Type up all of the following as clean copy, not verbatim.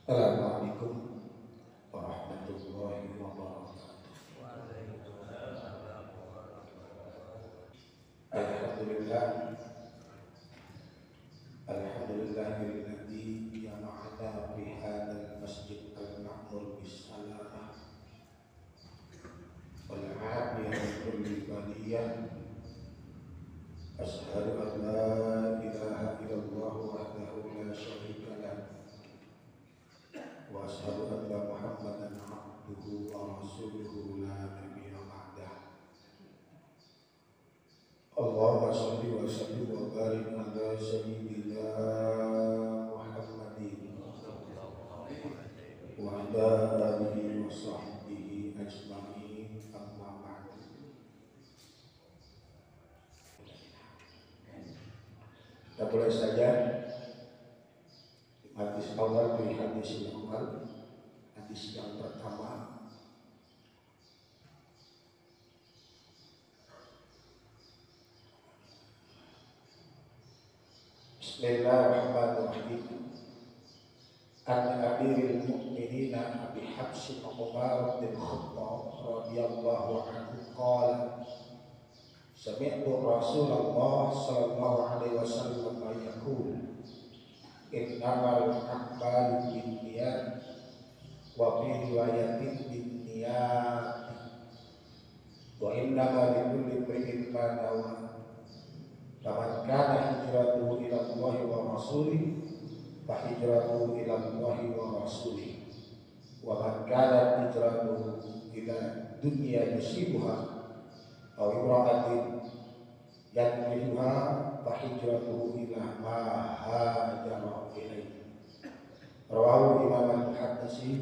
Assalamualaikum warahmatullahi wabarakatuh. Alhamdulillah, alhamdulillahilladzi jama'ana fi hadzal masjid al-ma'mur bis-salamah wal 'afiyah min kulli baliyah. Asyhadu an la ilaha illallah wahdahu la syarika lah wa asyhadu anna Muhammadan abduhu wa rasuluhu la nabiyya ba'dah. Allahumma shalli wa sallim wa barik ala sayyidina Muhammadin wa ala alihi wa sahbihi ajma'in, amma ba'd. Kita mulai saja hadis awal dari hadis yang awal, hadis yang pertama. Bismillahirrahmanirrahim. An Amiril Mu'minin Abi Hafs Umar bin Khattab radhiyallahu anhu qala sami'tu Rasulullah sallallahu alaihi wasallam yaqul innamal a'malu binniyat wa fi riwayatin binniyat wa innama likulli imrin ma nawa. Faman kana hijratuhu ila Allah wa rasulih fa hijratuhu ila Allah wa rasulih wa man kana hijratuhu ila dunya yusibuha aw imra'atin yankihuha fa hijratuhu ila ma hajara ilaihi. Rawahu Imam al-Muhaddisi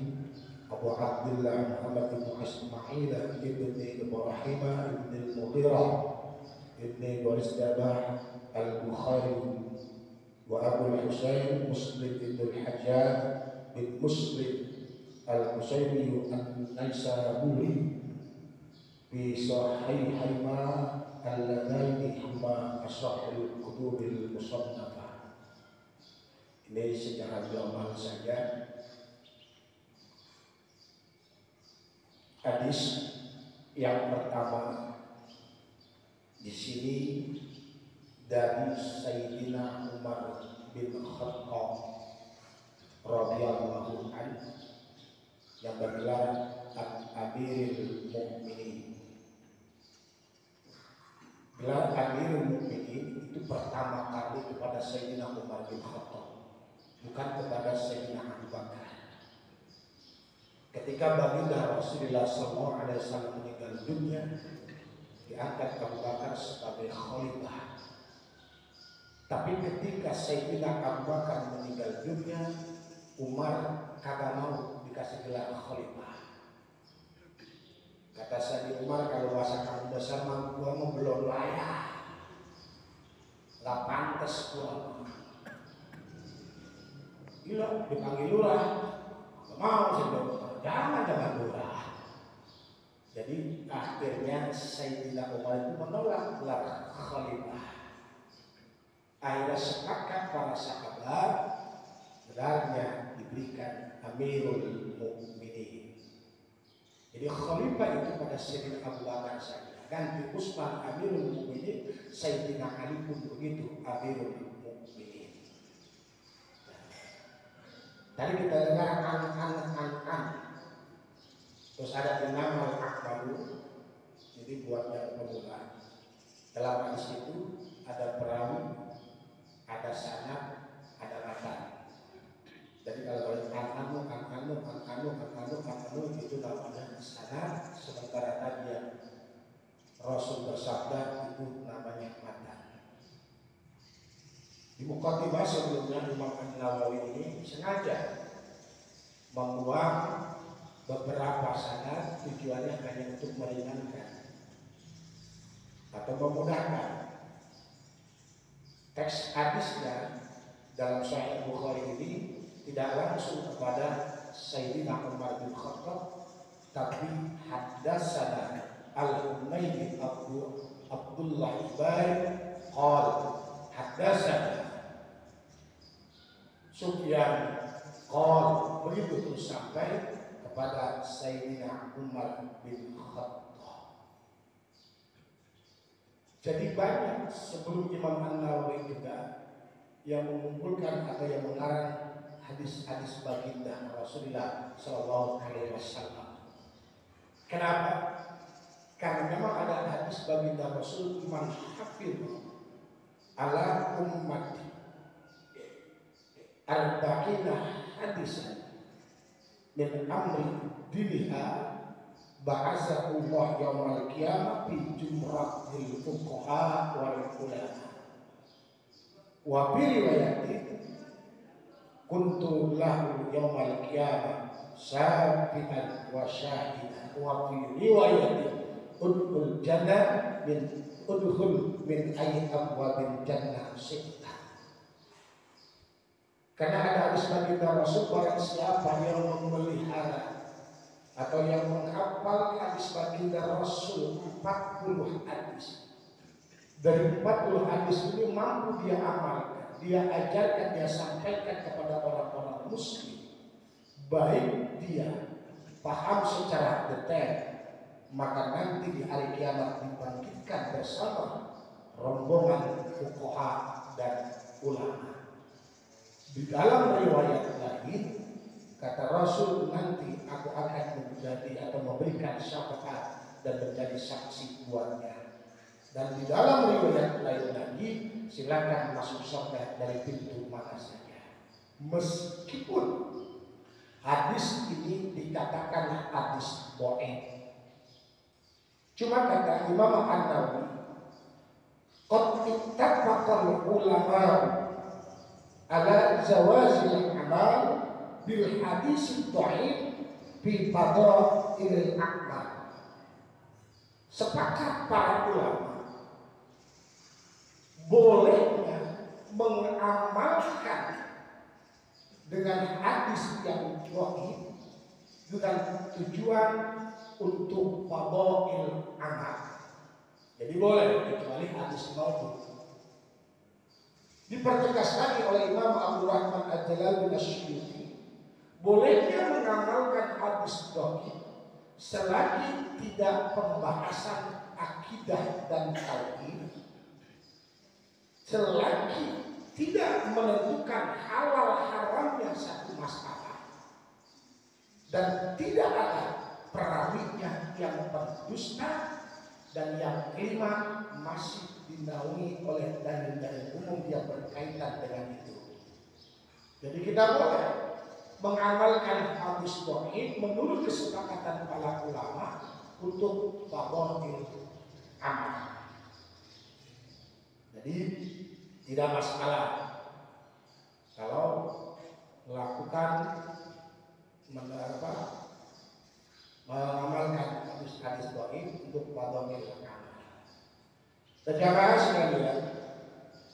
Abu Abdullah Muhammad bin Ismail ibn Ibrahim ibn al-Mughirah ibn Baristabah al-Bukhari wa Abu al-Husayn Muslim ibn al-Hajjaj bin Muslim al-Husayni an-Naisaburi bi sahihayma alladaini huma ashahul kutubil musannafah. Ini secara global saja. Hadis yang pertama di sini dari Sayyidina Umar bin Khattab radhiyallahu anhu yang bergelar Amirul Mu'minin. Gelar Amirul Mu'minin itu pertama kali kepada Sayyidina Umar bin Khattab, bukan kepada Sayyidina Abu Bakar. Ketika baginda Rasulullah SAW meninggal dunia, diangkat Abu Bakar sebagai khalifah. Tapi ketika Sayyidina Abu Bakar meninggal dunia, Umar kagak mau dikasih gelar khalifah. Kata Sayyidina Umar, kalau bahasa kamu besar mah gua mau belum layak, nggak pantas gua. Gila, dipanggil lurah, nggak mau sih, jangan lurah. Jadi akhirnya Sayyidina Umar itu menolak gelar khalifah. Akhirnya sepakat para sahabat gelarnya diberikan Amirul Mu'minin. Jadi khalifah itu pada Sayyidina Abu Bakar saja. Ganti Utsman Amirul Mu'minin, Sayyidina Ali pun begitu Amirul Mu'minin. Tadi kita dengar an. Terus ada Imam al-Akbaru, jadi buat yang pemula. Dalam hadis itu ada perawi, ada sanad, ada matan. Jadi kalau anu itu namanya sanad, sementara tadi yang Rasul bersabda itu namanya matan. Di Muqaddimah sebelumnya Imam An-Nawawi ini sengaja membuang beberapa sanad, tujuannya hanya untuk meringankan atau memudahkan. Teks hadisnya dalam Sahih Bukhari ini tidak langsung kepada Sayyidina Umar bin Khattab, tapi haddatsana Al-Humaydi Abdullah ibn qala haddatsana Sufyan Qol, begitu terus sampai kepada Sayyidina Umar bin Khattab. Jadi banyak sebelum Imam An-Nawawi juga yang mengumpulkan atau yang mengarang hadis-hadis baginda Rasulullah Shallallahu Alaihi Wasallam. Kenapa? Karena memang ada hadis baginda Rasul man hafidh ala ummati arba'ina hadisan min amri diniha ba'athahullah yaumal qiyamah fi jumratil fuqaha wal ulama. Wa fi riwayatin kuntu lahu yaumal qiyamah syafi'an wa syahidan. Wa fi riwayatin udkhul jannah udkhul min ayyi abwabil jannah syi'ta. Karena ada hadis baginda Rasul, barang siapa yang memelihara atau yang menghafal hadis baginda Rasul 40 hadis, dari 40 hadis ini mampu dia amalkan, dia ajarkan, dia sampaikan kepada orang-orang muslim, baik dia paham secara detail, maka nanti di hari kiamat dibangkitkan bersama rombongan fuqaha dan ulama. Di dalam riwayat lagi kata Rasul, nanti aku akan menjadi atau memberikan syafaat dan menjadi saksi buatnya. Dan di dalam riwayat lain lagi, silakan masuk surga dari pintu mana saja. Meskipun hadis ini dikatakan hadis dhaif. Cuma kata Imam An-Nawawi, qad ittafaqal ulama ala zawazil amal bil hadis dhaif fi fadailil a'mal. Sepakat para ulama bolehnya mengamalkan dengan hadis yang dhaif dengan tujuan untuk fadail amal. Jadi boleh, kecuali hadis dhaif. Dipertegas lagi oleh Imam Abdul Rahman Al-Jalal bin Asy'uti, bolehnya mengamalkan hadis dhaif selagi tidak pembahasan akidah dan tauhid, selagi tidak menentukan halal haramnya satu masalah, dan tidak ada perawinya yang berdusta, dan yang kelima masih dinaungi oleh dalil-dalil umum yang berkaitan dengan itu. Jadi kita boleh mengamalkan hadis dhaif menurut kesepakatan para ulama untuk fadhail amal. Jadi tidak masalah kalau melakukan mengamalkan hadis-hadis dhaif untuk fadhail amal. Saudara sekalian,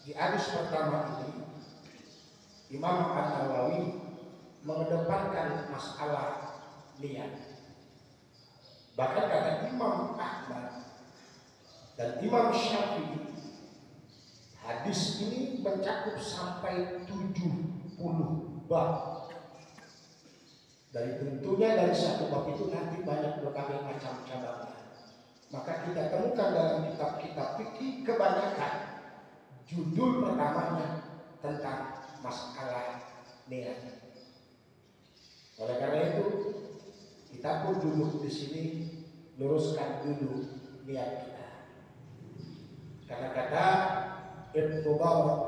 di hadis pertama ini Imam An-Nawawi mengedepankan masalah niat. Bahkan kata Imam Ahmad dan Imam Syafi'i, hadis ini mencakup sampai 70 bab. Dari tentunya dari satu bab itu nanti banyak berbagai macam cabangnya. Maka kita temukan dalam kitab-kitab fikih kebanyakan judul pertamanya tentang masalah niat. Oleh karena itu, kita pun duduk di sini luruskan dulu niat kita. Karena kata Ibnu Mubarak,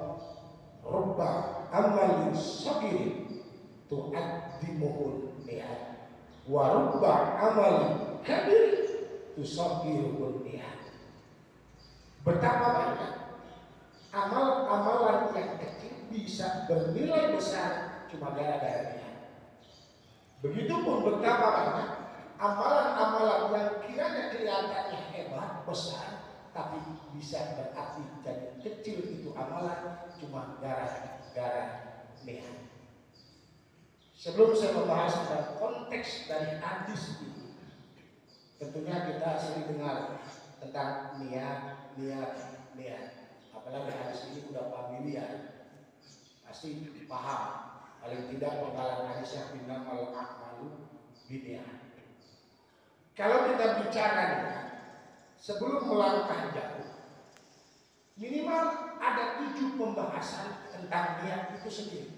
rubba amalin shagirin tu'addimuhul niat, wa rubba amalin kabir tusabbihu niat. Betapa banyak amal-amalan yang kecil bisa bernilai besar cuma gara-gara niat. Begitupun betapa banyak amalan-amalan yang kiranya kelihatannya hebat, besar, tapi bisa berarti jadi kecil itu amalan cuma gara-gara niat. Sebelum saya membahas tentang konteks dari hadis ini, tentunya kita sering dengar tentang niat. Apalagi hadis ini udah familiar, pasti paham. Paling tidak penggalan hadisnya innamal a'malu binniyat. Kalau kita bicara nih, sebelum melangkah jauh, minimal ada 7 pembahasan tentang niat itu sendiri.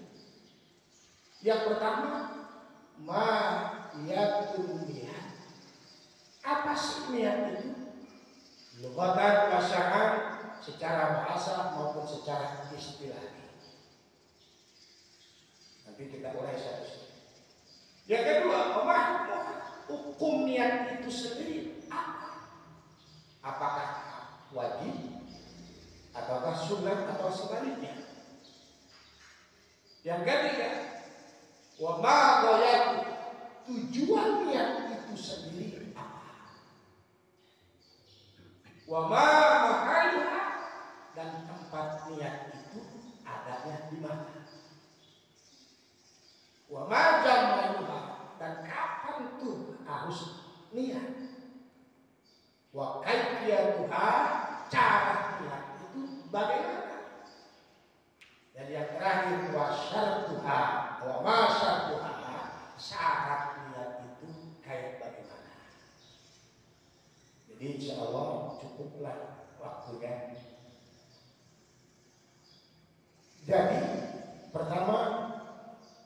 Yang pertama, ma'iyatun niat. Apa sih niat itu? Lughatan wa syar'an, secara bahasa maupun secara istilah. Nanti kita urai satu-satu. Yang kedua, hukum niat itu sendiri apa? Apakah wajib, ataukah sunnah, atau sebaliknya? Yang ketiga, wa ma ghayatu, tujuan niat itu sendiri apa? Wa ma mahalluha, dan tempat niat itu adanya di mana? Wa ma jamaluha, dan kapan tuh harus niat? Wa kaifiyatuha, cara niat itu bagaimana? Dan yang terakhir, wa syartuha, wa ma syartuha, syarat niat itu kayak bagaimana? Jadi insya Allah cukuplah waktunya. Jadi pertama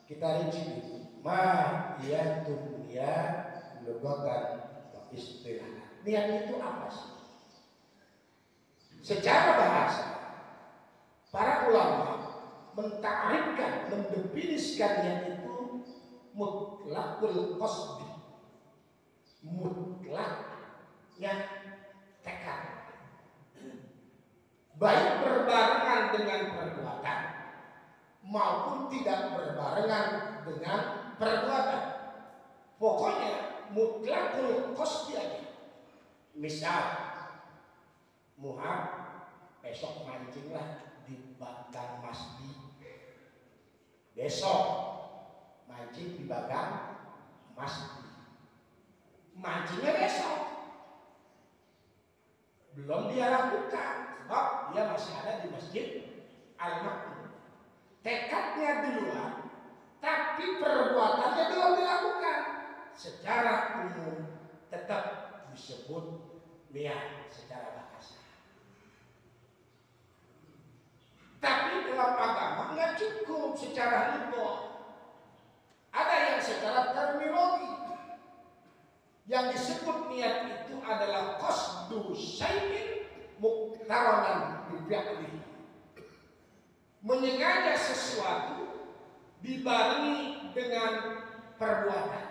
kita rinci dulu, ma'iyatun niat lughatan wa istilah. Niat itu apa sih? Secara bahasa, para ulama mentakrifkan, mendefinisikan niat itu mutlaqul qasdi, mutlaknya tekad, baik berbarengan dengan perbuatan maupun tidak berbarengan dengan perbuatan. Pokoknya mutlaqul qasdi aja. Misal, Muhab besok mancinglah di Bagang Masdi. Besok mancing di Bagang Masdi. Mancingnya besok. Belum dia lakukan, sebab dia masih ada di Masjid Al-Makmum. Tekadnya duluan, tapi perbuatannya belum dilakukan. Secara umum tetap disebut niat secara bahasa. Tapi dalam agama nggak cukup secara lidah. Ada yang secara terminologi. Yang disebut niat itu adalah qasdu syai'in muqtaranan bi fi'lihi. Menyengaja sesuatu dibarengi dengan perbuatan.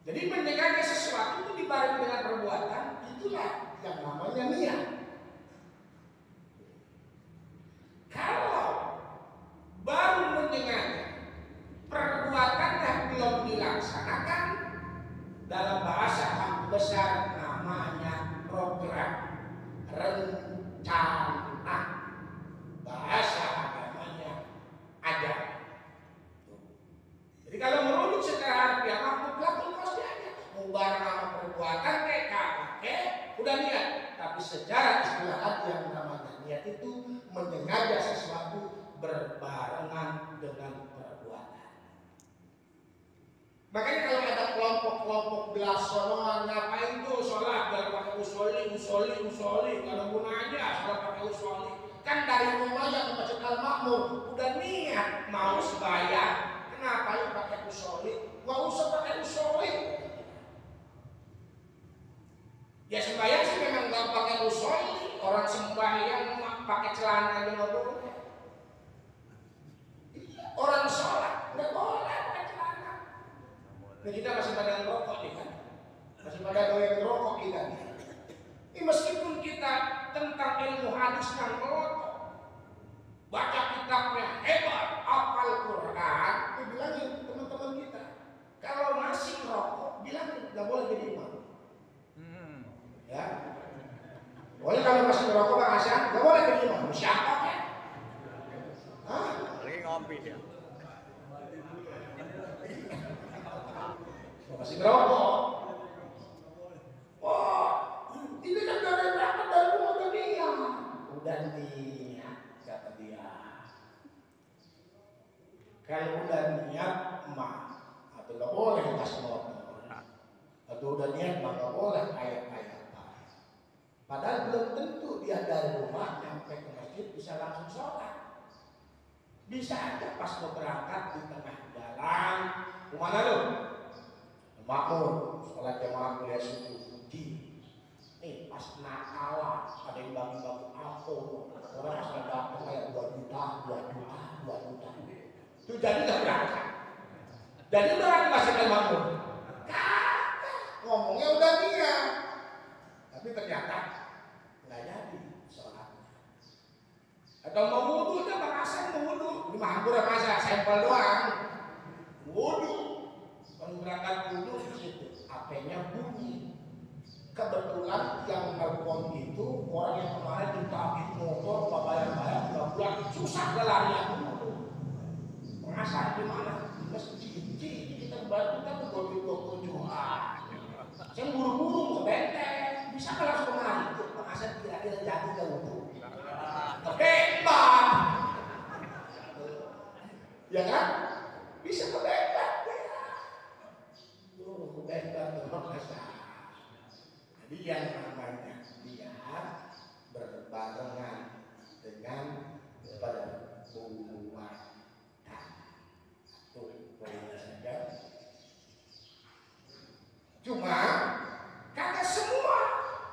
Jadi menyengaja sesuatu itu dibarengi dengan perbuatan, itulah yang namanya niat. Kalau baru menyengaja, perbuatannya belum dilaksanakan, dalam bahasa besar namanya program, rencana. Bahasa agamanya ada. Jadi kalau merujuk secara harfiah, mutlaqul qasdi aja. Mubareng sama perbuatan kayak udah niat. Tapi secara istilah yang namanya niat itu menyengaja sesuatu berbarengan dengan perbuatan. Makanya kalau ada kelompok-kelompok belas sonoan, ngapain tuh sholat gak pakai usoli, kalau gunanya sholat pakai usoli. Kan dari rumahnya ke Masjid Al-Makmum udah niat mau sembahyang, kenapa ya pakai usoli? Gak usah pakai usoli. Ya sembahyang sih memang gak pakai usoli. Orang sembahyang pakai celana aja gak boleh. Orang sholat gak boleh pakai celana. Nah, kita masih pada ngerokok nih kan, masih pada doyan ngerokok kita nih. Ini meskipun kita tentang ilmu hadis yang melotot, baca kitabnya hebat, hafal Quran, bilangin teman-teman kita, kalau masih ngerokok, bilangin gak boleh jadi imam. Ya, boleh kalau masih ngerokok Bang Hasan, gak boleh jadi imam. Siapa kan? Hah? Lagi ngopi ya. Masih ngerokok. Oh, ini kan dari berapa dari rumah dia. Udah niat kata dia. Kalau udah niat mah, atau nggak boleh gas motor, atau udah niat mah nggak boleh kayak apa. Padahal belum tentu dia dari rumah sampai ke masjid bisa langsung sholat. Bisa aja pas mau berangkat di tengah jalan, kemana lu? Makmur, sholat jamaah kuliah subuh puji. Nih pas nakalan, ada yang bagi-bagi ampun, orang asal datang kayak 2 juta. Itu jadi nggak berangkat. Jadi udah masih makmur. Ngomongnya udah dia, tapi ternyata nggak jadi sholatnya. Atau mau wudhu, udah merasa mau wudhu, ini makmur ya masa sampel doang. Wudhu, kalau berangkat wudhu di situ, HP-nya bunyi. Kebetulan yang nelfon itu orang yang kemarin ditabrak motor, bayar-bayar 2 bulan, susah gelarnya. Masa di mana? Masjid. Kita bantu kan 27 hari. Saya buru-buru ke benteng, bisa kan langsung kemari. Masa kira-kira jadi ke wudhu. Hebat. Ya kan? Bisa ke benteng. Ke benteng masa. Jadi yang namanya dia berbarengan dengan perbuatan. Cuma karena semua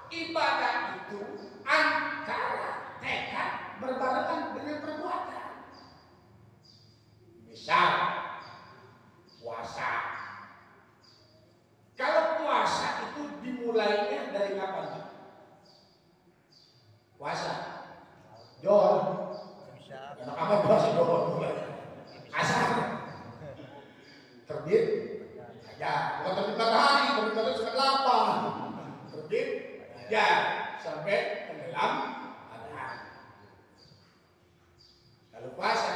ibadah itu antara tekad berbarengan dengan perbuatan. Misal puasa. Kalau puasa itu dimulainya dari kapan? Puasa. Johor. Anak apa puasa Johor? Asar. Terbit. Ya, bukan terbit matahari, terbit matahari sudah 8. Terbit. Ya, sampai tenggelam matahari. Kalau puasa,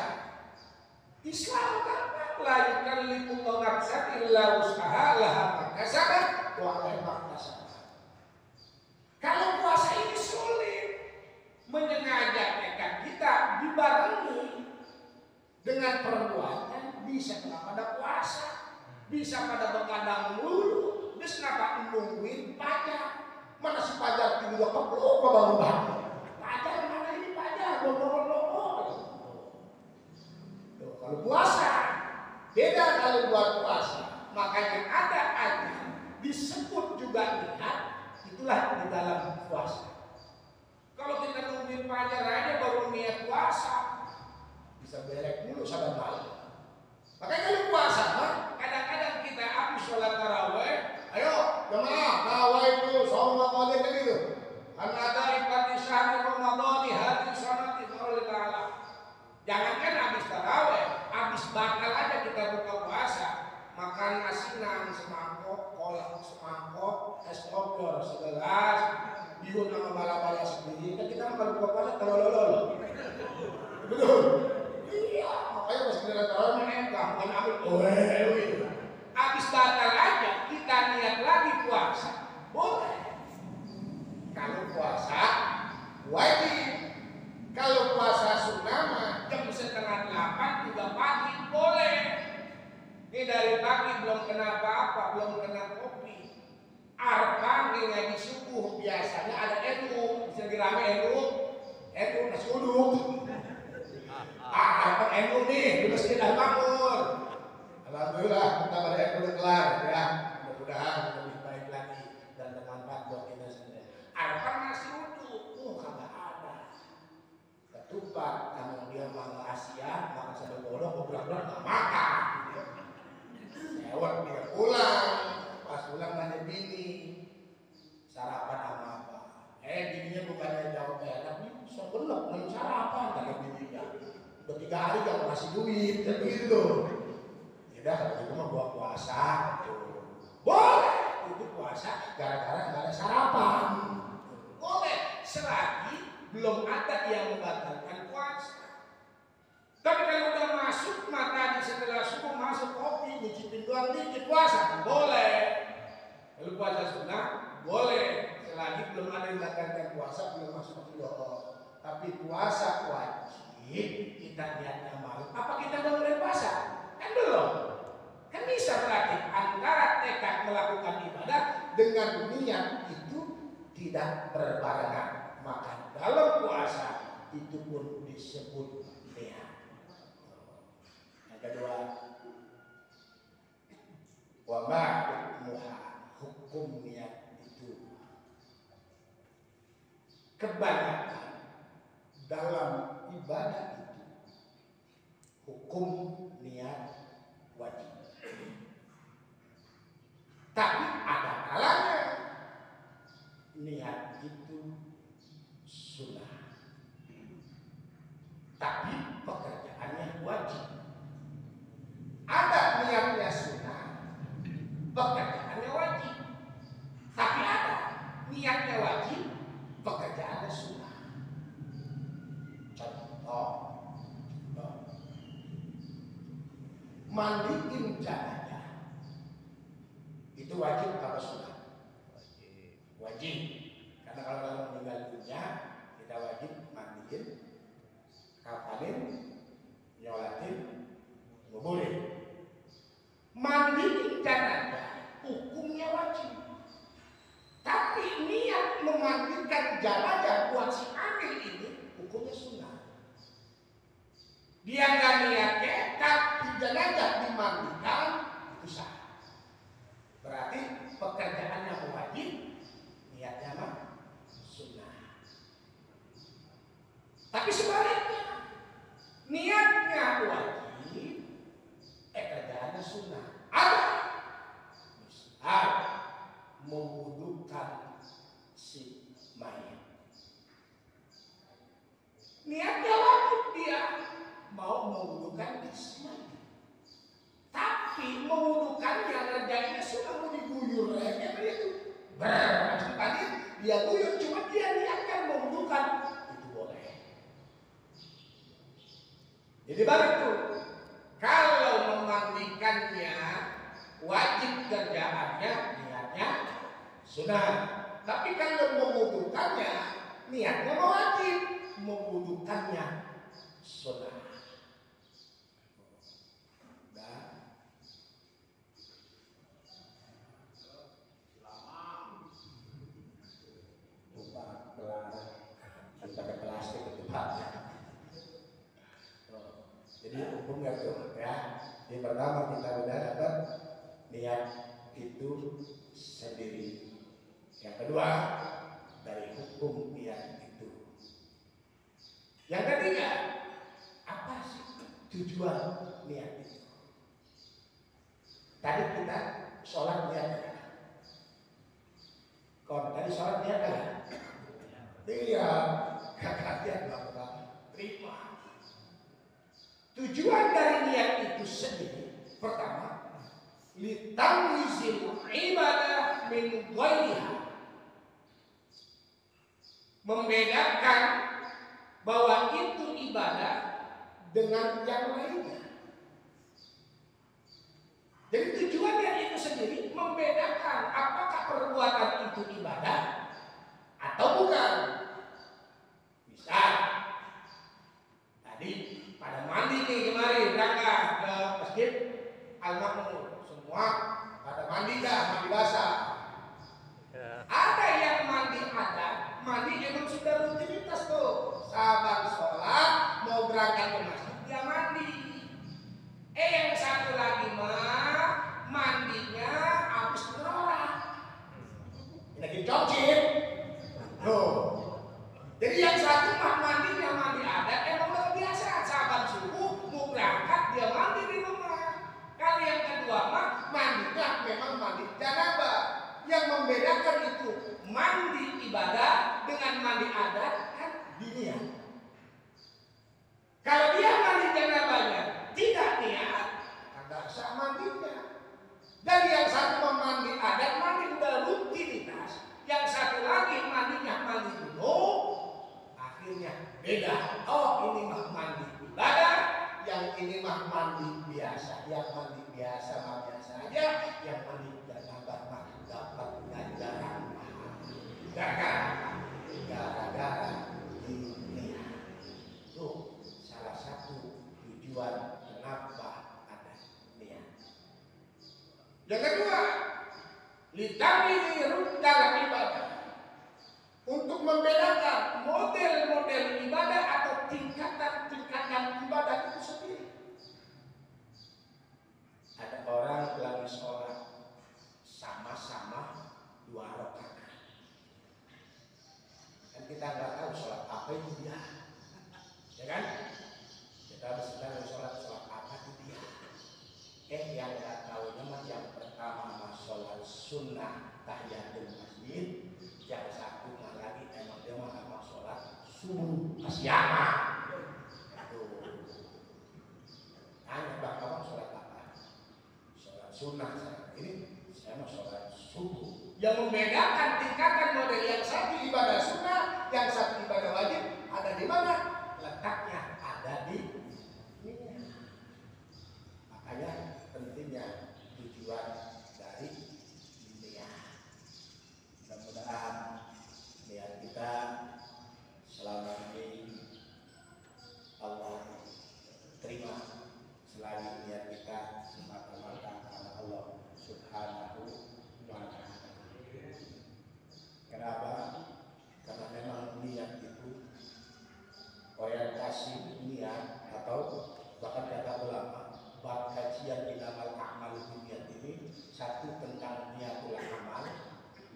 Islam kan la yukallifu nafsan illa wus'aha laha ma kasabat wa 'alaiha ma kasabat. Kalau puasa ini sulit, menyengaja tekad kita dibarengi dengan perbuatan, bisa pada puasa, bisa pada begadang dulu, bisa kenapa nungguin pajak. Mana si pajak tinggi udah keblok bangun-bangun. Pajak mana ini pajak, blok. Kalau puasa beda kalau buat puasa, makanya ada aja disebut juga niat, itulah di dalam puasa. Kalau kita nungguin pajak aja baru niat puasa, bisa belek dulu sampai malam. Makanya kalau puasa, kadang-kadang kita habis sholat tarawih, ayo jemaah tarawih itu sama kali begitu. Ada ibadah syahri Ramadhani hati sanati oleh Ta'ala. Jangankan habis tarawih, habis bakal aja kita buka puasa, makan asinan semangkok, kolak semangkok, es kopior segelas, bihun sama bala-bala sendiri. Kan kita kalau buka puasa kalau betul. Iya, makanya pas kita tarawih enggak bukan habis. Habis batal aja kita niat lagi puasa, boleh. Kalau puasa wajib. Kalau puasa sunnah jam 7:30 juga pagi boleh. Ini dari pagi belum kena apa-apa, belum kena kopi. Arpa ngaji subuh biasanya ada NU, bisa dirame NU nasi uduk. Arpa NU nih di Masjid Al-Makmur. Alhamdulillah kita pada NU udah kelar ya. Mudah-mudahan lebih baik lagi dan bermanfaat buat kita semua. Arpa nasi uduk, kagak ada. Ketupat, kalau dia makan Asia, makan sambal godong, beberapa nggak makan. Lewat dia pulang, pas pulang nanya bini, sarapan sama apa? Bininya bukannya jawab tapi sebelum belum sarapan kata bininya. Udah 3 hari gak ngasih duit, kan begitu. Ya kalau itu mah gua puasa, boleh. Itu puasa gara-gara nggak ada sarapan, boleh. Selagi belum ada yang membatalkan puasa. Tapi kalau udah masuk mata setelah subuh masuk kopi, nyicipin doang dikit puasa, boleh. Kalau puasa sunnah, boleh. Selagi belum ada yang membatalkan puasa, belum masuk ke doa. Tapi puasa wajib, kita niatnya malam. Apa kita udah mulai puasa? tidak berbarengan. Maka dalam puasa itu pun disebut niat. Yang kedua, wa ma hukmuha, hukum niat itu kebanyakan dalam ibadah itu hukum niat wajib. Tapi ada kalanya niat itu sunnah, tapi pekerjaannya wajib. Ada niatnya sunnah, pekerjaannya wajib. Tapi ada niatnya wajib, pekerjaannya sunnah. Contoh, mandiin jenazah itu wajib apa sunnah? Wajib. Karena kalau meninggal dunia kita wajib mandiin, kafanin, nyolatin, nguburin. Mandiin jenazah hukumnya wajib. Tapi niat memandikan jenazah buat si Amil ini hukumnya sunnah. Dia nggak niatnya, tapi jenazah dimandikan itu sah. Berarti pekerjaannya wajib, niatnya mah sunnah. Tapi sebaliknya, niatnya wajib, kerjaannya sunnah. Ada misal mewudukan si mayat, niatnya wajib dia mau mewudukan si mayat, tapi mewudukannya ngerjainnya sudah mau diguyur aja begitu. Berarti tadi dia guyur, cuma dia niatkan mewudukan, itu boleh. Jadi balik tuh, kalau memandikannya wajib kerjaannya, niatnya sunnah. Tapi kalau mewudukannya niatnya wajib, mewudukannya sunnah. Jadi hukumnya tuh ya. Yang pertama kita udah dapat niat itu sendiri. Yang kedua dari hukum niat itu. Yang ketiga, apa sih tujuan niat itu? Tadi kita sholat niat ya. Kalau tadi sholat niat ya. Iya, kakaknya Bapak terima. Tujuan dari niat itu sendiri, pertama, litamyizil ibadah min ghairiha, membedakan bahwa itu ibadah dengan yang lainnya. Jadi tujuan dari itu sendiri membedakan apakah perbuatan itu ibadah atau bukan. Misal tadi pada mandi nih kemarin berangkat ke masjid Al-Makmur, semua pada mandi dah, mandi basah. Ada yang mandi adat, mandi emang sudah rutinitas tuh. Sahabat sholat mau berangkat ke masjid dia mandi. Yang satu lagi mah mandinya habis berolahraga, lagi jogging. Tuh. Jadi yang satu mah mandinya mandi adat emang udah biasa. Sahabat subuh mau berangkat dia mandi di rumah. Kalau yang kedua mah mandinya memang mandi janabah. Yang membedakan itu mandi ibadah dengan mandi adat kan diniat. Kalau dia mandi janabahnya tidak niat, tidak sah mandinya. Dan yang satu mandi adat, mandi udah rutinitas. Yang satu lagi mandinya mandi dulu, akhirnya beda. Oh ini mah mandi ibadah, yang ini mah mandi biasa. Yang mandi biasa mah biasa aja, yang mandi janabah mah dapat ganjaran gara-gara ini. Tuh salah satu tujuan kenapa ada niat. Yang kedua, litamyizil dalam ibadah, membedakan model-model ibadah atau tingkatan-tingkatan ibadah itu sendiri. Ada orang lagi sholat sama-sama 2 rakaat. Kan kita nggak tahu sholat apa itu dia, ya kan? Kita sedang sholat apa itu dia. Yang nggak tahu nama yang pertama sholat sunnah tahiyatul masjid, yang satu lagi emang dia mah sholat subuh kasihan. Tanya bang kamu sholat apa? Sholat sunnah. Ini saya mau sholat subuh. Yang membedakan tingkatan model yang satu ibadah sunnah, yang satu ibadah wajib ada di mana? Letaknya ada di ini. Makanya pentingnya tujuan dari niat. Mudah-mudahan niat kita selama ini Allah terima, selain niat kita semata-mata karena Allah Subhanahu wa Ta'ala. Kenapa? Karena memang niat itu orientasi niat atau bahkan kata ulama bab kajian inamal amal niat ini, satu tentang niatul amal,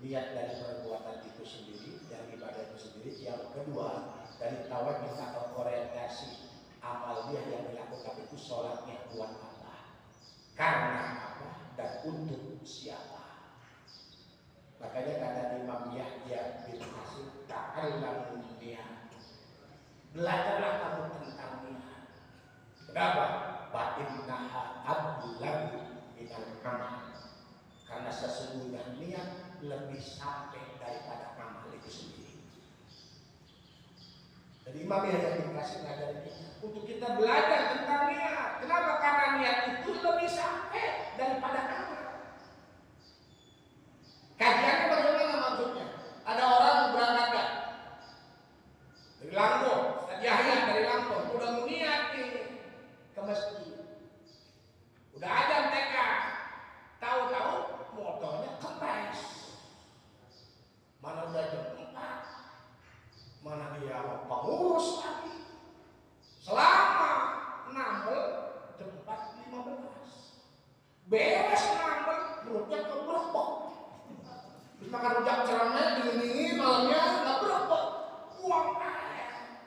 niat dari perbuatan itu sendiri, dari ibadah itu sendiri. Yang kedua dari tawajjuh atau orientasi amal dia yang dilakukan itu sholatnya buat apa, karena apa, dan untuk siapa. Makanya kata Imam Yahya bin Hasan, ta'allamu niat, belajarlah kamu tentang niat. Kenapa? Fa'innaha ablagu minal amal, karena sesungguhnya niat lebih sampai daripada amal itu sendiri. Jadi Imam Yahya bin Hasan ngajarin kita untuk kita belajar tentang niat. Kenapa? Karena niat itu lebih sampai daripada amal. Kajiannya bagaimana maksudnya? Ada orang berangkat dari Lampung, Ustaz Yahya dari Lampung, udah mau niat nih ke masjid, udah azan TK, tahu-tahu motornya kempes. Mana udah jam 4, mana dia pengurus lagi, selama nambel jam 4.15, beres nambel perutnya keberobok. Makan rujak ceramah dingin-dingin, malamnya nggak berobok, buang air.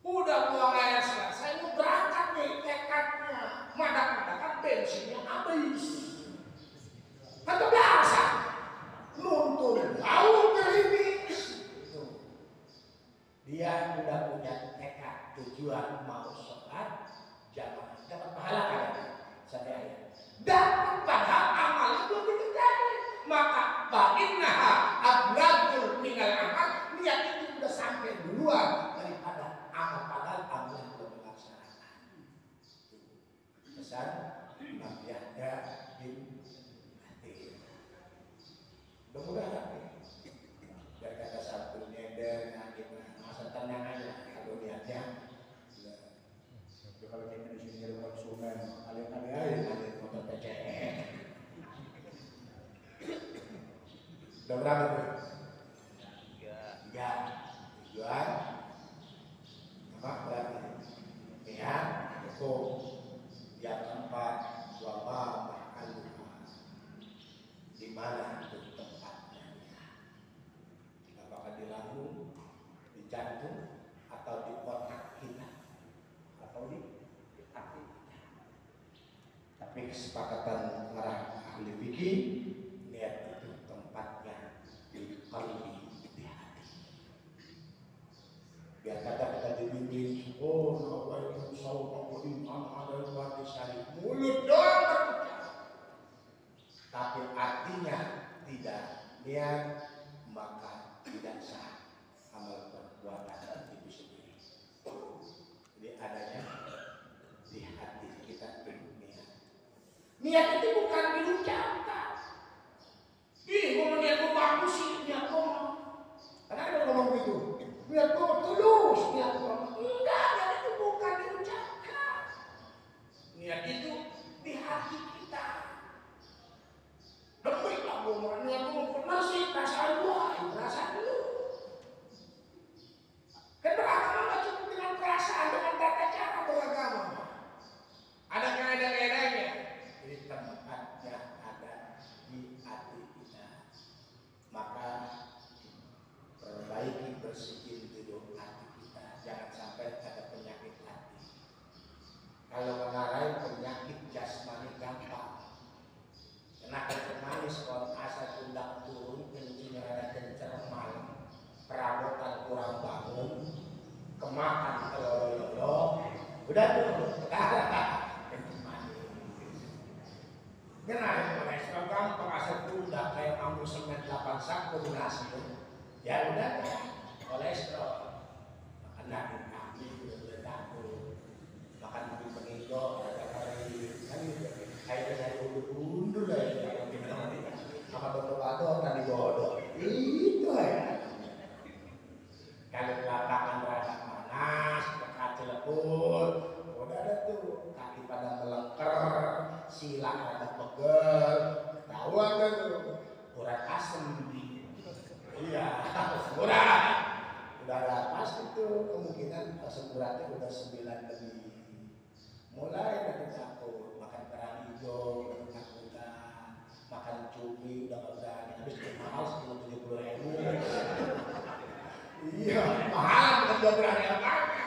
Udah buang air selesai, mau berangkat nih tekadnya, madak-madakan bensinnya habis. Kata biasa, nuntun jauh gerimis. Dia udah punya tekad, tujuan mau sholat jamaah, dapat pahala kan? Saya dapat padahal amalnya belum dikerjain. Maka fa'innaha ablagul minal amal, niat itu sudah sampai duluan daripada amal, padahal amal belum dilaksanakan. Pesan Imam Yahya bin Hasan. Mudah-mudahan biar kata satu nyender kita masa tenang aja kalau niatnya. Kalau kita di sini jadi konsumen, kalian motor PCE. Udah berapa tuh? 3. Tujuan apa berarti? Niat, hukum. Yang keempat, wama ma'aluha. Di mana itu tempatnya? Apakah di lambung, di jantung, atau di otak kita, atau di hati kita? Tapi kesepakatan para ahli fikih, niat itu tempatnya di qalbi, di hati. Biar kata kita dibimbing, oh nawaitu shawma iman ada wati syarif, mulut doang berucap, tapi artinya tidak niat, maka tidak sah amal perbuatan itu sendiri. Jadi adanya di hati kita niat. Niat itu bukan diucapkan. Ih, ngomong niat gue bagus sih, niat gue. Karena ada ngomong begitu, niat gue tulus, niat gue. Enggak, niat itu bukan diucapkan. Niat itu di hati kita. Demi lah gue, niat gue benar sih, perasaan gue, perasaan lu. Udah tuh, kenapa kolesterol gampang asal udah kayak kamu semen 8 sak kombinasi tuh. Ya udah ya, kolesterol. Makan daging kambing udah takut. Makan daging pengigo, ada kali kan kayak dari undur lah ya kalau kita nanti apa bado tadi bodoh. Itu ya. Kalau belakangan rasa panas, dekat Cilegon, udah ada tuh kaki pada melengker, silang ada pegel, tahu ada tuh urat asem di, iya urat, udah ada pasti tuh kemungkinan asam uratnya udah 9 lebih, mulai dari takut makan kerang hijau, udah ketakutan, makan cumi udah nggak berani, habis mahal 70.000. Iya, mahal bukan gak berani apa-apa.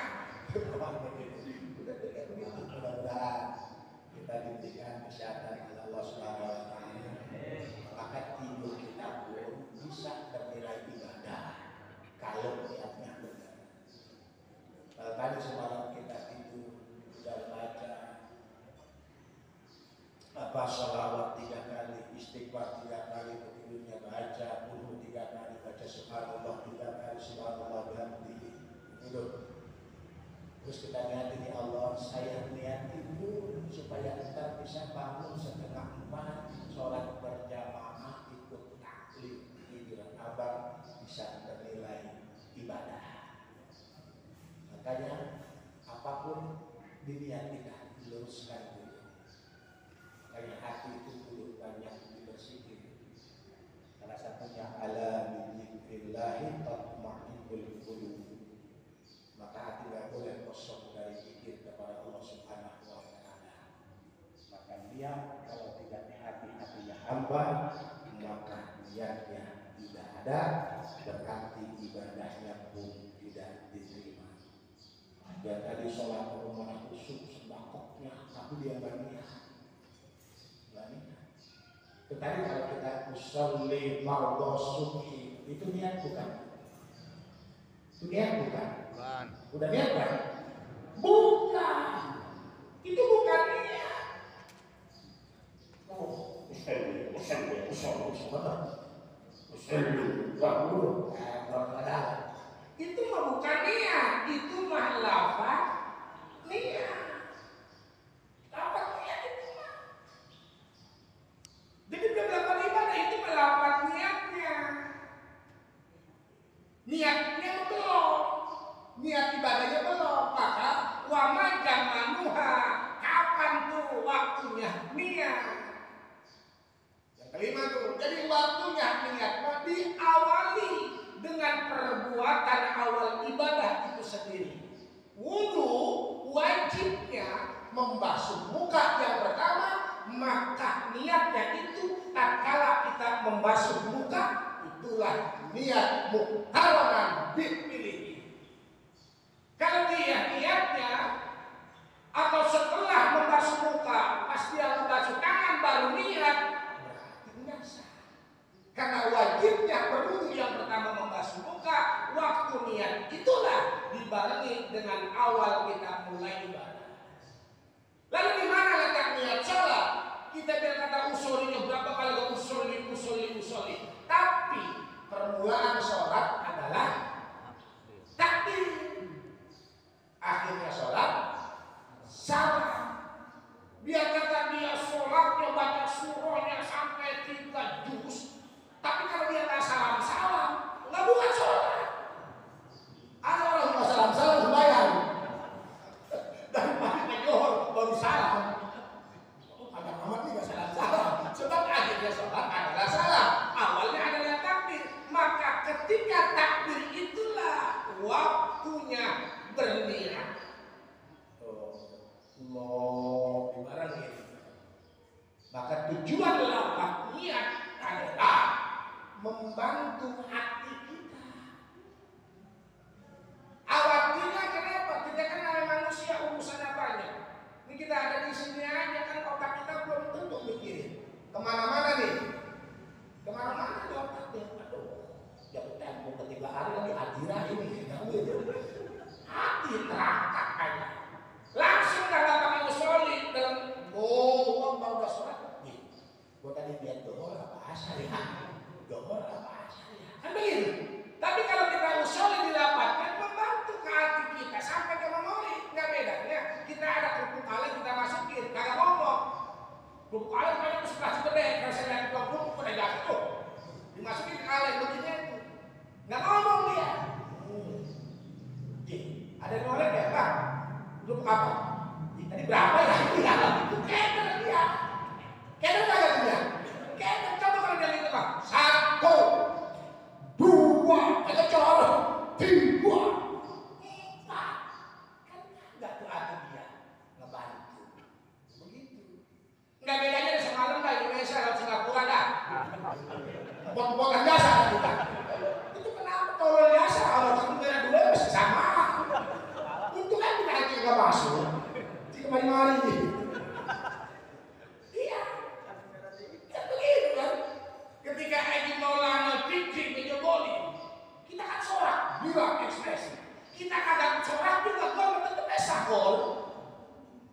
Udah kayak begitu, mudah-mudahan kita diberikan kesehatan oleh Allah Subhanahu wa Ta'ala. Maka tidur kita pun bisa bernilai ibadah kalau niatnya benar. Kalau tadi semalam kita tidur sudah baca apa sholawat 3 kali, istighfar 3 kali, tidurnya baca bunuh 3 kali, baca subhanallah 3 kali, subhanallah bihamdihi. Itu. Terus kita niatin ya Allah, saya niat tidur supaya kita bisa bangun setengah 4, sholat berjamaah, ikut taklim hiburan abang bisa bernilai ibadah. Makanya apapun diniatikan, diluruskan dulu. Makanya hati itu dulu banyak dibersihin. Salah satunya ala bidzikrillahi tatma'innul qulub. Maka hati tidak boleh kosong dari zikir kepada Allah Subhanahu wa Ta'ala. Maka dia kalau tidak hati-hatinya hamba, maka niatnya tidak ada, berarti ibadahnya pun tidak diterima. Dan tadi sholat rumah khusyuk sembahoknya, tapi dia berniat. Tetapi kalau kita usolli fardhu subhi itu niat bukan? Itu niat bukan? Bukan. Udah niat kan? Bukan. Itu bukan niat. Oh, usolli. Itu mah bukan niat, itu mah lafaz niat. Lafaz niat itu mah. Jadi belum melakukan ibadah itu melakukan niatnya. Niatnya belum. Niat ibadahnya belum. Maka wama jamanuha. Kapan tuh waktunya niat? Yang kelima tuh. Jadi waktunya niat diawali dengan perbuatan awal ibadah itu sendiri. Wudu wajibnya membasuh muka yang pertama. Maka niatnya itu tatkala kita membasuh muka, itulah niat muqarranan bil-pilih. Kalau dia niatnya atau setelah membasuh muka, pas dia membasuh tangan baru niat, berarti tidak sah. Karena wajibnya berwudu yang pertama membasuh muka, waktu niat itulah dibarengi dengan awal kita mulai ibadah. Lalu di mana letak niat sholat? Kita bilang kata usulinya berapa kali usuli. Tapi permulaan sholat adalah takbir. Akhirnya sholat salam. Dia kata dia sholatnya baca surahnya sampai 3 juz. Tapi kalau dia nggak salam, nggak bukan sholat. Ada orang nggak salam sembahyang. Dan pakai johor baru salam. Ada amat juga salam. Sebab akhirnya sholat adalah salam. Awalnya adalah takbir. Maka doa bahasa ya, doa bahasa ya, kan begitu. Tapi kalau kita usulnya dirapatkan, membantu ke hati kita sampai ke memori. Nggak bedanya kita ada kerupuk alit kita masukin, kagak ngomong. Kerupuk alit banyak suka gede, kalau saya lihat kerupuk pada jatuh, dimasukin ke alit begini itu, nggak ngomong dia. Ada yang ngomong ya, Pak, kerupuk apa? Tadi berapa ya? Itu keder dia. Keder kagak dia? Keder, coba kalau dia gitu Pak. 1, 2, ada colok, 3, 4. Kan enggak tuh hati dia ngebantu. Begitu. Enggak bedanya dari semalam dah Indonesia atau Singapura dah. Buat biasa kita. Itu kenapa kalau biasa kalau sebenarnya dulu masih sama. Itu kan kita hati enggak masuk. Mari-mari. Iya. Kan begitu kan. Ketika Haji Maulana Fikri menjeboli, kita kan sorak, bilang ekspresi. Kita kadang sorak juga gol tetap esa gol.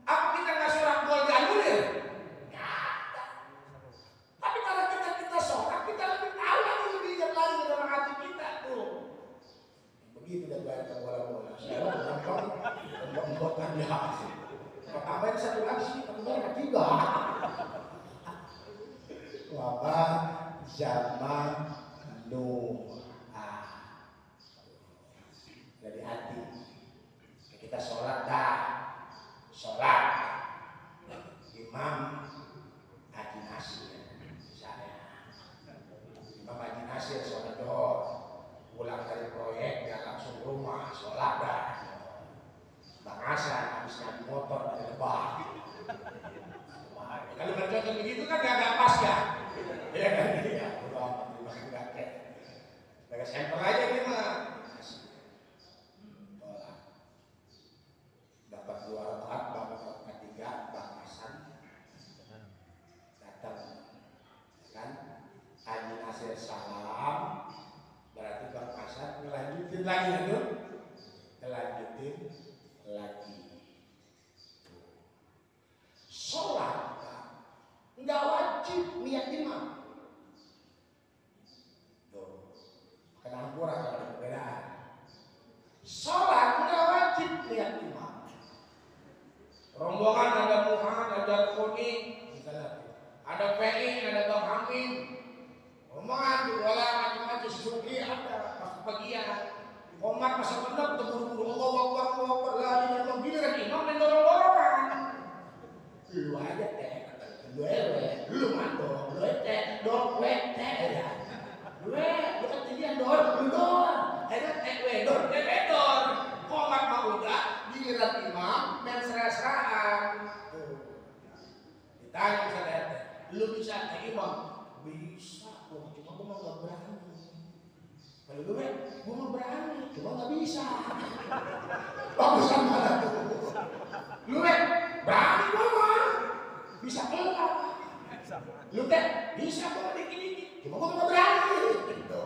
Apa kita nggak sorak gol dianulir? Nggak ada. Tapi kalau kita sorak, kita lebih tahu lagi lebih bijak lagi dalam hati kita tuh. Begitu dan bayar ke bola-bola. Saya membuatkan dia. Apa yang satu lagi sih? Teman-teman tiga. Wabah zaman Nuh. Dari hati. Kita sholat dah. Sholat. Imam Haji Nasir. Misalnya. Imam Haji Nasir sholat doh. Pulang dari proyek dia langsung rumah sholat dah. Bang Hasan habis naik motor dari Lebak. Kalau bercocok begitu kan gak pas ya? Iya kan? Iya. Sebagai sampel aja ini mah. Dapat 2 rakaat, dapat ketiga, Bang Hasan datang, kan? Haji Nasir salam, berarti Bang Hasan ngelanjutin lagi itu, ngelanjutin lagi. Sholat nggak wajib niat imam. Tuh, kenapa kurang ada perbedaan? Sholat nggak wajib niat imam. Rombongan ada Muhammad, ada Koni, ada Feni, ada Bang Hamid. Rombongan juga macam-macam Suki ada pas bagian. Omar masa benar terburu-buru Allah Akbar lagi dan giliran imam dan dorong-dorongan. Lu aja teh, lu mantap, lu teh, dor, teh ya. Lu ketinggian dor, lu dor, ada teh, dor. Omar mau udah giliran imam dan serah-serahan. Ditanya saya, lu bisa teh imam? Bisa, cuma gua mah nggak berani. Kalau lu gue mau berani, cuma nggak bisa. Bagusan mana tuh? Lu berani gue mah, bisa enggak? Lu bisa gue dikit-dikit, cuma gue nggak berani. Gitu.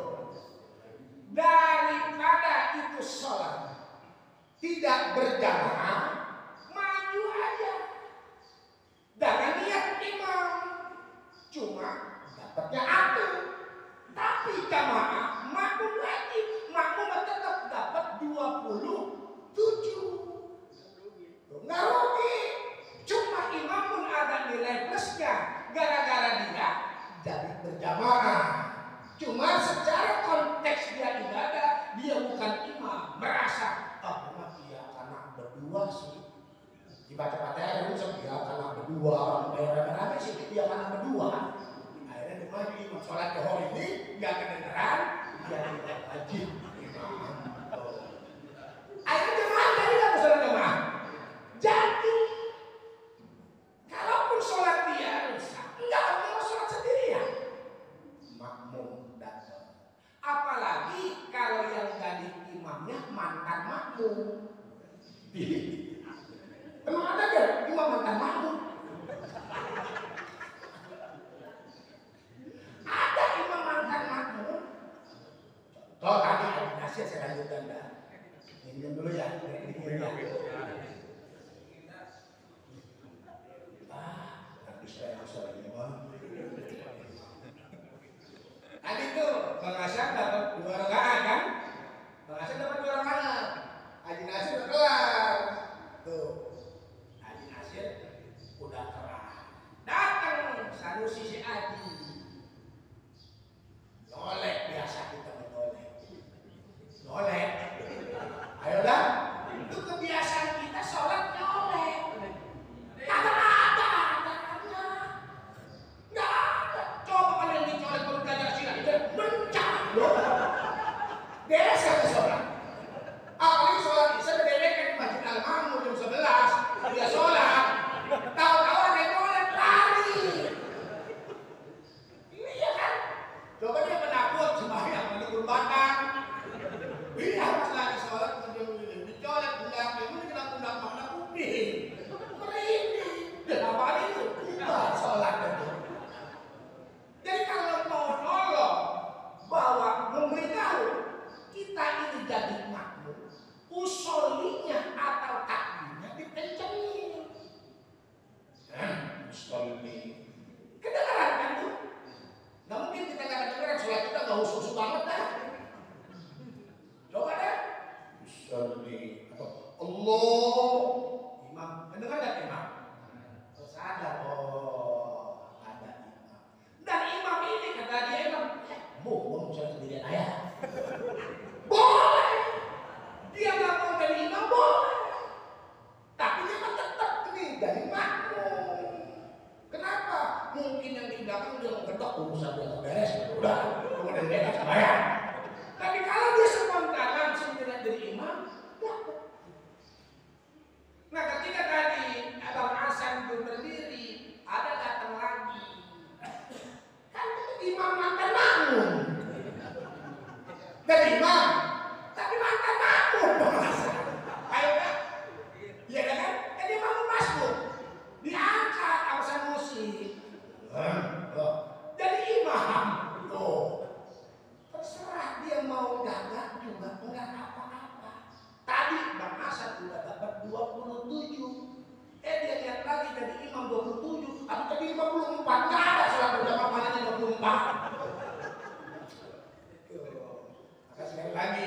Daripada itu sholat tidak berjamaah, maju aja. Jangan niat imam, cuma dapatnya atur. Tapi jamaah makmum wajib, makmum tetap dapat 27. Nggak rugi. Cuma imam pun ada nilai plusnya gara-gara dia jadi berjamaah. Cuma secara konteks dia ibadah, dia bukan imam. Merasa, memang dia karena berdua sih. Dibaca-bacanya itu dia karena berdua. Rame-rame sih dia karena berdua. Akhirnya maju imam sholat zuhur ini nggak kedengeran, dia tidak wajib imam. Akhirnya jemaah jadi nggak sholat jemaah. Jadi kalaupun sholat dia rusak, nggak mau sholat sendirian. Makmum datang. Apalagi kalau yang jadi imamnya mantan makmum. Emang ada gak imam mantan makmum? Ada imam mantan makmum. Contoh tadi Anjir, udah keras. Datang Sanusi si Adi. Nolek biasa kita menolek. Nolek. Ayo dah. Itu kebiasaan kita sholat nolek. Kagak ada. Nggak ada. Coba kalian dicolek baru belajar silat. Bencang loh. Biasa ke sholat. Apalagi sholat isya berdeket di Masjid Al-Mamur jam 11. Dia sholat. Tahu-tahu ada yang nyolek lari. Iya kan? Coba dia menakut sembahyang libur batang. Iya pas lagi sholat dicolek pundak, ini kena pundak makna kuping. Merinding. Dan apa itu? Enggak sholat itu. Jadi kalau mau nolong, bahwa memberitahu kita ini jadi makmum, usolinya atau takbirnya dikencengin. Usolli. Kedengaran kan tuh? Nggak mungkin kita nggak kedengaran, sholat kita nggak husu-husu banget dah. Coba deh. Usolli. Allah. Imam. Kedengaran nggak imam? Terus ada, oh ada imam. Dan imam ini kata dia imam, mau sholat sendirian aja. Boleh. Dia nggak mau jadi imam boleh. Tapi dia kan tetap nih jadi makmum. Kenapa? Mungkin yang di belakang dia mengetok urusan dia beres, udah, kemudian dia kasih bayar. Tapi kalau dia spontan langsung tidak jadi imam, dapat. Nah ketika tadi Abang Hasan itu berdiri, ada datang lagi. Kan itu imam mantan makmum. Jadi imam, tapi mantan makmum. Ayo kan? Iya kan? Jadi makmum masuk. Diangkat alasan musik. Jadi imam. Tuh. Terserah dia mau gagak juga enggak apa-apa. Tadi Bang Hasan udah dapat 27. Dia lihat lagi jadi imam 27. Tapi tadi 54. Enggak ada sholat berjamaah panjangnya 24. Maka sekali lagi,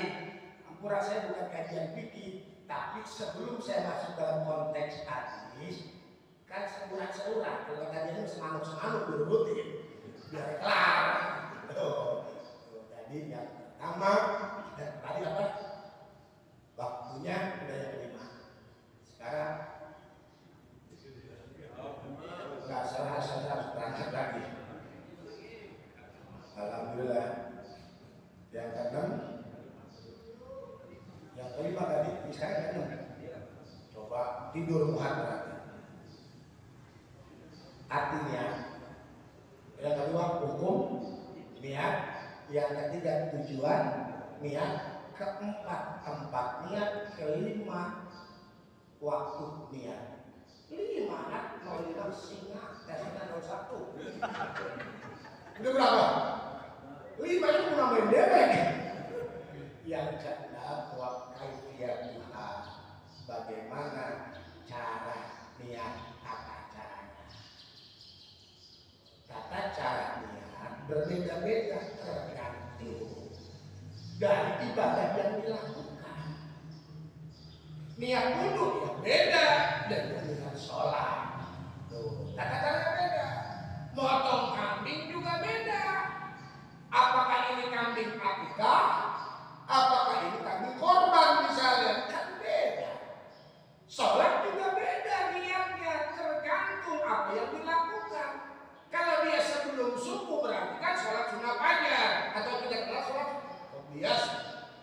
ampura saya bukan kajian fikih, tapi sebelum saya masuk dalam konteks hadis, kan seurang-seurang, kalau kajiannya semanuk-semanuk dirutin, biar kelar. Jadi yang pertama, tadi apa? Waktunya udah yang kelima. Sekarang nggak salah berangkat lagi. Alhamdulillah. Yang keenam, yang kelima tadi, sekarang yang keenam. Coba tidur muhadrat. Artinya, yang kedua hukum, niat, yang ketiga tujuan, niat, keempat tempat niat, kelima waktu niat. 5 mau bilang singa, dasarnya 01. Udah berapa? 5 itu mau nambahin dewek. Yang keenam kaifiyatuha, bagaimana cara niat, tata caranya. Tata cara niat berbeda-beda tergantung dari ibadah yang dilakukan. Niat wudhu yang beda dengan niat sholat. Tuh, tata caranya beda. Motong kambing juga beda. Apakah ini kambing akikah? Apakah ini kambing korban misalnya? Kan beda. Sholat juga beda niatnya, tergantung apa yang dilakukan. Kalau dia sebelum subuh berarti kan sholat sunnah fajar, atau tidak kenal sholat biasa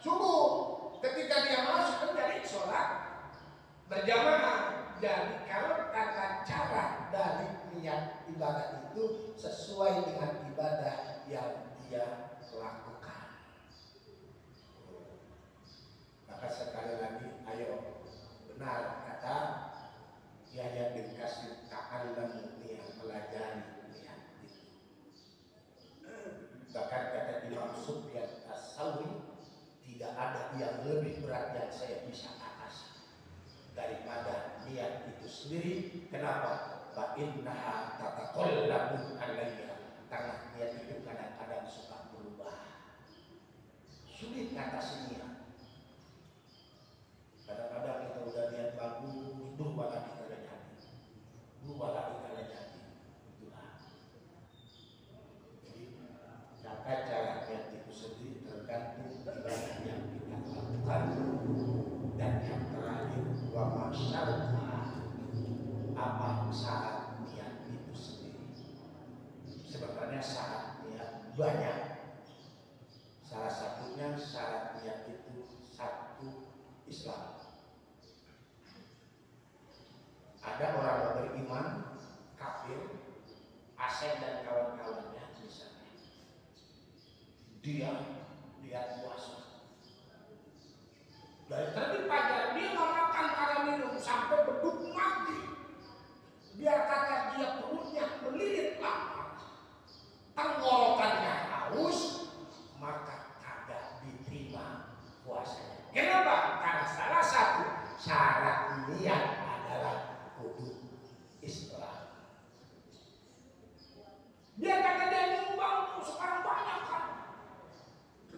subuh. Ketika dia masuk menjadi sholat berjamaah. Jadi kalau tata cara dari niat ibadah itu sesuai dengan ibadah yang dia lakukan. Maka sekali lagi, ayo benar kata Yahya bin Katsir, ta'allam niat, pelajari niat itu. Bahkan kata Imam Sufyan Ats-Tsauri, tidak ada yang lebih berat yang saya bisa atasi daripada niat itu sendiri. Kenapa? Fa innaha tataqallabu alayya, karena niat itu kadang-kadang suka berubah. Sulit atasi niat. Kadang-kadang kita udah niat bagus, berubah lagi kadang-kadang. apa syarat niat itu sendiri? Sebenarnya syarat niat banyak. Salah satunya syarat niat itu satu, Islam. Ada orang beriman, kafir, Asep dan kawan-kawannya misalnya, dia lihat puasa. Dari tadi pagi dia nggak makan karena minum sampai beduk mati. Biar kata dia perutnya melilit lapar, tenggorokannya haus, maka kagak diterima puasanya. Kenapa? Karena salah satu syarat niat adalah kudu Islam. Dia kata dia nyumbang sekarang banyak kan.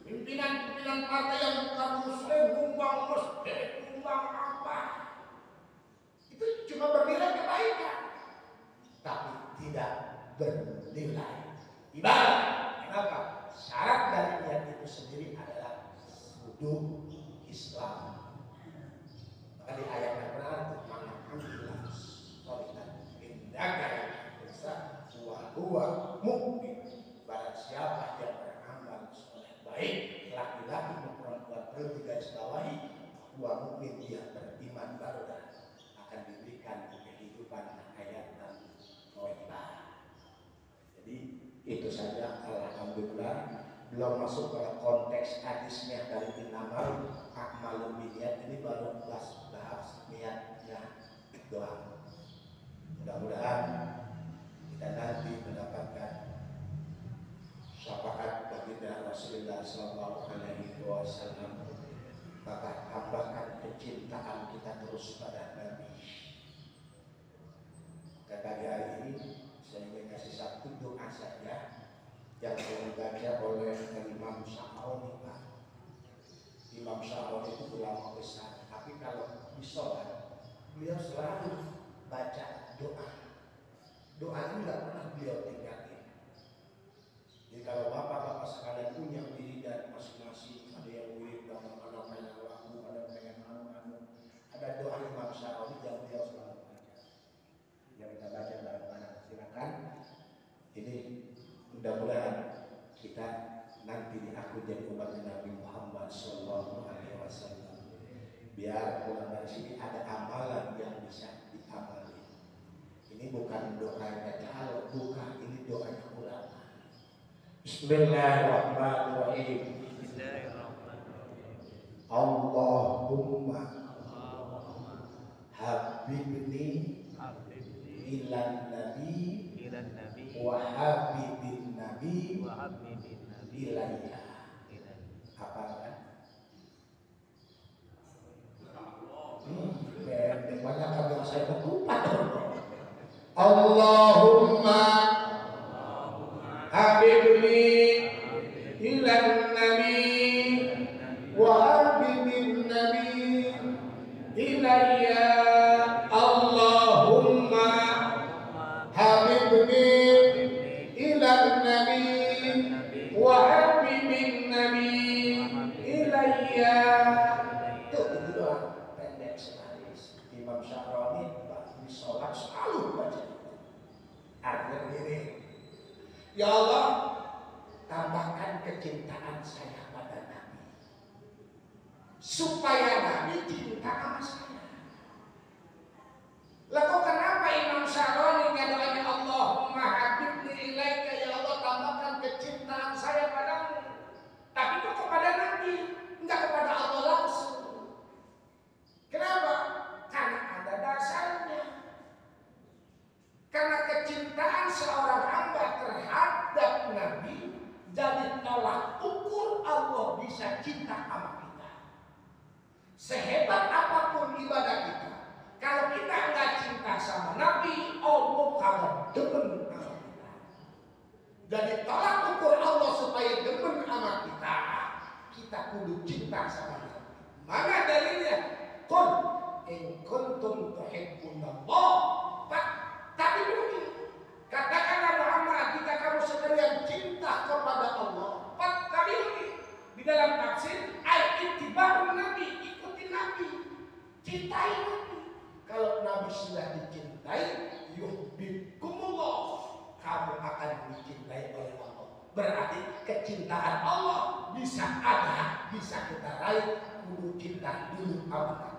Pimpinan partai yang bukan muslim nyumbang masjid, nyumbang apa? Itu cuma bernilai kebaikan, tapi tidak bernilai ibadah. Kenapa? Syarat dari niat itu sendiri adalah kudu Islam. Maka di ayat yang benar Alhamdulillah sholitan indaka bisa huwa mukmin. Barang siapa yang beramal soleh baik, laki-laki maupun perempuan, perlu digarisbawahi huwa mukmin, dia beriman baru dan akan diberikan kehidupan hayat dan thayyibah. Jadi itu saja, alhamdulillah. Belum masuk pada konteks hadisnya dari innamal a'malu binniyat, ini baru bahas niatnya doa. Mudah-mudahan kita nanti mendapatkan syafaat baginda Rasulullah SAW. Maka tambahkan kecintaan kita terus pada Nabi. Pagi hari ini saya ingin kasih satu doa saja yang dibaca oleh Imam Sya'rani. Imam Sya'rani itu ulama besar, tapi kalau di sholat beliau selalu baca doa. Doa ini nggak pernah beliau tinggalin. Jadi kalau bapak-bapak sekalian punya wiridan masing-masing, ada yang wirid dalam anak pengen lagu, ada pengen anu, ada doa Imam Sya'rani yang beliau selalu baca. Yang kita baca dalam mana? Silakan. Ini mudah-mudahan kita nanti diakui jadi umat Nabi Muhammad SAW. Biar pulang dari sini ada amalan yang bisa diamali. Ini bukan doanya calon, bukan, ini doanya ulama. Bismillahirrahmanirrahim. Allahumma habibni ilan nabi wa habibin nabi ilayya. Apa kan? Banyak kali yang saya lupa. Allahumma habibni ilan nabi wa habibin nabi ilayya. Allahumma habibni ilan nabi wa habibin nabi ilayya. Itu doa pendek sekali. Imam Sya'rani di sholat selalu baca. Artinya begini, ya Allah, tambahkan kecintaan saya pada Nabi, supaya Nabi cinta sama saya. Lalu kenapa Imam Sya'rani doanya Allahumma habibni ilaika, ya Allah tambahkan kecintaan saya padamu, tapi kok kepada Nabi, enggak kepada Allah langsung. Kenapa? Karena ada dasarnya. Karena kecintaan seorang hamba terhadap Nabi jadi tolak ukur Allah bisa cinta sama kita. Sehebat apapun ibadah kita, kalau kita nggak cinta sama Nabi, Allah kalau demen sama kita. Jadi tolak ukur Allah supaya demen sama kita, kita kudu cinta sama Nabi. Mana dalilnya? Qul in kuntum tuhibbunallah. Tapi begini, katakanlah Muhammad, jika kamu sekalian cinta kepada Allah, di dalam tafsir, ittiba' Nabi, ikuti Nabi, cintai Nabi. Kalau sudah dicintai, yuhibbukumullah, kamu akan dicintai oleh Allah. Berarti kecintaan Allah bisa ada, bisa kita raih, kudu cinta dulu Allah.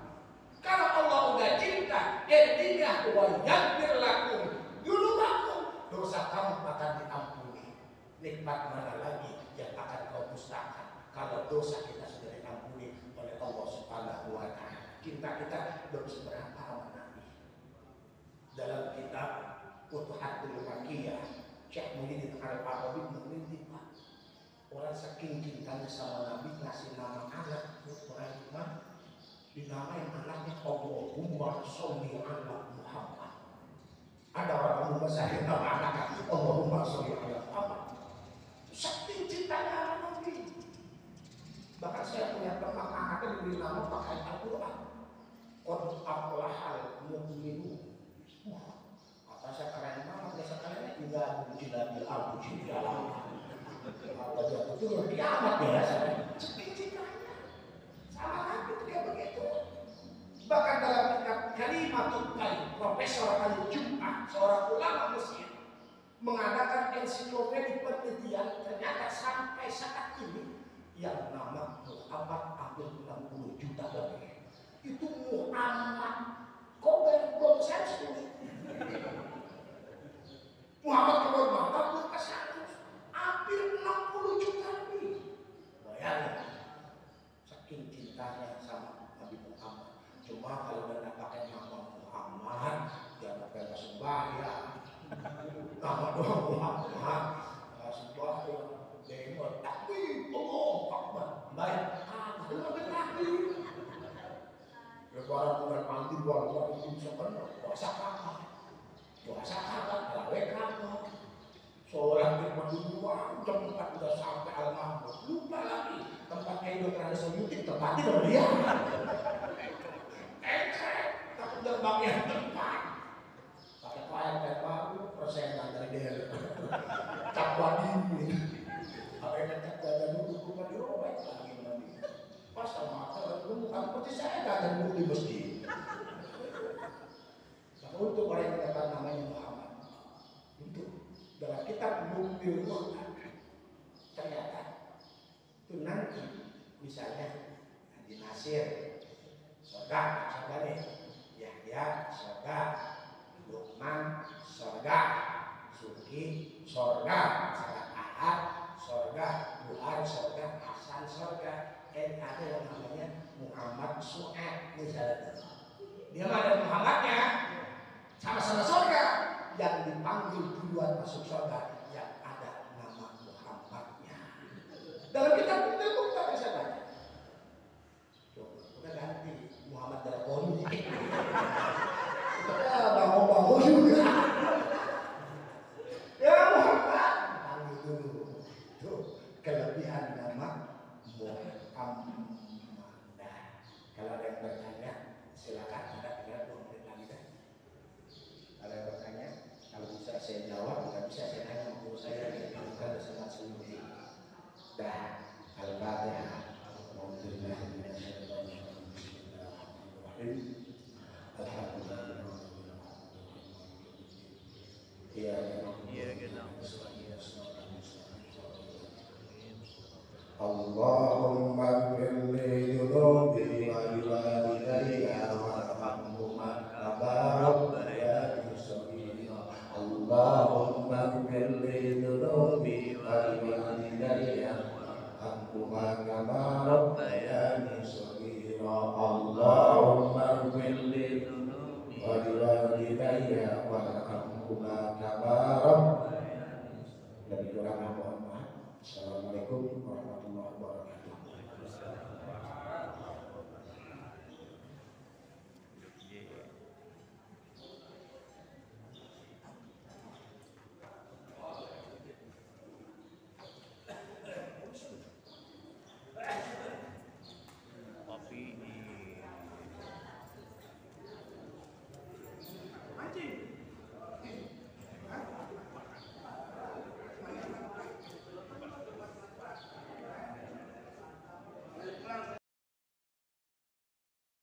Kalau Allah udah cinta, intinya wa yaghfir lakum dzunubakum, dosa kamu akan diampuni. Nikmat mana lagi yang akan kau dustakan kalau dosa kita sudah diampuni oleh Allah Subhanahu wa taala. Cinta kita belum seberapa sama Nabi. Dalam kitab Futuhatul Makkiyah, Syekh Muhyiddin Arabi meneliti, Pak, orang saking cintanya sama Nabi ngasih nama anak Ibrahim, dinamain anaknya Allahumma sholli ala Muhammad. Ada orang rumah saya nama anaknya Allahumma sholli ala Muhammad. Saking cintanya sama Nabi. Bahkan saya punya teman anaknya diberi nama pakai Al-Quran. Qad aflahal mu'minun. Kata saya keren banget, biasa kalian juga jilabil abu jilalah. Kalau dia betul kiamat biasa. Saking cintanya sama Nabi itu kayak begitu. Bahkan dalam kitab Kalimatul Qayyim, Profesor Al-Jum'ah, seorang ulama Mesir, mengadakan ensiklopedia penelitian, ternyata sampai saat ini yang nama Muhammad hampir 60 juta lebih. Itu Muhammad Kober belum 100. Muhammad Kober maka belum ke 100, hampir 60 juta lebih. Bayangin, saking cintanya sama Nabi Muhammad. Cuma kalau udah pakai nama Muhammad, jangan pakai sembahyang. Nama doang Muhammad, sembahyang, demo, takbir, Allah Akbar, baik, lebih takbir. Lebaran bulan mandi buat itu sebenarnya puasa kakak, terawih kakak, sholat di dua jam 4 udah sampai al-maghrib, lupa lagi tempat kayak tradisional YouTube tempatnya sama dia. Takut terbangnya tempat. Pakai kain baru, persenan dari dia. Cap wadi. Pakai cap dada dulu, cuma dirobek lagi nanti. Pas sama aku, bukan seperti saya nggak ada dulu di masjid. Nah, untuk orang yang dapat namanya Muhammad, untuk dalam kitab Bukti Quran, ternyata itu nanti misalnya Haji Nasir, surga, surga nih, Yahya, surga, Luqman, surga, Suki, surga, Salat Ahad, surga, Buhar, surga, Hasan, surga. Ada yang namanya Muhammad Su'ad misalnya. Dia ada Muhammadnya, sama-sama surga. Yang dipanggil duluan masuk surga, yang ada nama Muhammadnya. Dalam kitab itu tak bisa baca. Udah ganti Muhammad Daraboni. Bangun juga. Ya Muhammad, panggil dulu. Tuh kelebihan nama Muhammad. Kalau ada yang bertanya, silakan. Ada 30 menit lagi kan? Kalau yang bertanya, kalau bisa saya jawab, nggak bisa saya tanya guru saya yang bukan sangat sendiri. Dah, Al-Fatihah. Allahumma firli dunubi wa liwalidayya warhamhuma kama rabbayani shaghira. Allahumma firli dunubi wa liwalidayya warhamhuma kama rabbayani shaghira. Allahumma firli dunubi wa liwalidayya warhamhuma kama rabbayani shaghira. Lebih kurang mohon maaf. Assalamualaikum warahmatullahi wabarakatuh.